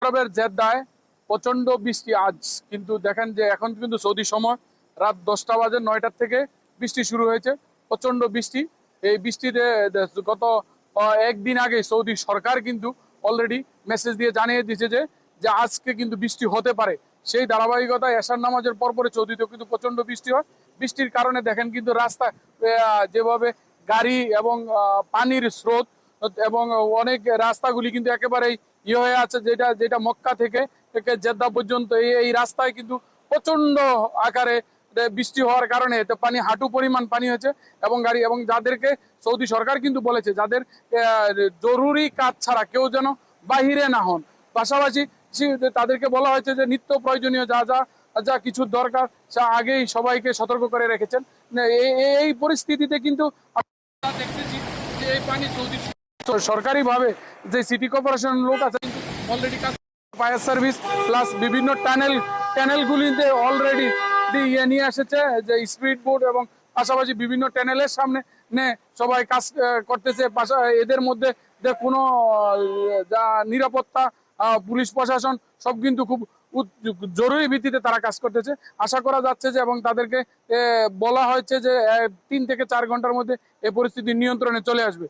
আরবের জেদ্দায় প্রচন্ড বৃষ্টি আজ কিন্তু দেখেন যে এখন কিন্তু সৌদি সময় রাত 10টা বাজে 9টার থেকে বৃষ্টি শুরু হয়েছে। প্রচন্ড বৃষ্টি। এই বৃষ্টিতে গত একদিন আগে সৌদি সরকার কিন্তু অলরেডি মেসেজ দিয়ে জানিয়ে দিয়েছে যে যে আজকে কিন্তু বৃষ্টি হতে পারে। সেই ধারাবাহিকতায় এশার নামাজের পরপরে সৌদিতেও কিন্তু প্রচন্ড বৃষ্টি হয়। বৃষ্টির কারণে দেখেন কিন্তু রাস্তা যেভাবে গাড়ি এবং পানির স্রোত এবং অনেক রাস্তাগুলি কিন্তু একেবারেই হয়ে আছে, যেটা যেটা মক্কা থেকে জেদ্দা পর্যন্ত এই রাস্তায় কিন্তু প্রচন্ড আকারে বৃষ্টি হওয়ার কারণে এতে পানি হাঁটু পরিমাণ পানি হয়েছে এবং গাড়ি এবং যাদেরকে সৌদি সরকার কিন্তু বলেছে যাদের জরুরি কাজ ছাড়া কেউ যেন বাহিরে না হন। পাশাপাশি তাদেরকে বলা হয়েছে যে নিত্য প্রয়োজনীয় যা যা যা কিছু দরকার তা আগেই সবাইকে সতর্ক করে রেখেছেন। এই পরিস্থিতিতে কিন্তু আমরা দেখতেছি যে এই পানি সৌদি সরকারিভাবে যে সিটি কর্পোরেশন লোক আছে কিন্তু অলরেডি কাজ, ফায়ার সার্ভিস প্লাস বিভিন্ন টানেলগুলিতে অলরেডি নিয়ে এসেছে যে স্পিড বোট এবং পাশাপাশি বিভিন্ন টানেলের সামনে সবাই কাজ করতেছে। এদের মধ্যে যে কোনো যা নিরাপত্তা পুলিশ প্রশাসন সব কিন্তু খুব জরুরি ভিত্তিতে তারা কাজ করতেছে। আশা করা যাচ্ছে যে এবং তাদেরকে বলা হয়েছে যে 3 থেকে 4 ঘন্টার মধ্যে এই পরিস্থিতি নিয়ন্ত্রণে চলে আসবে।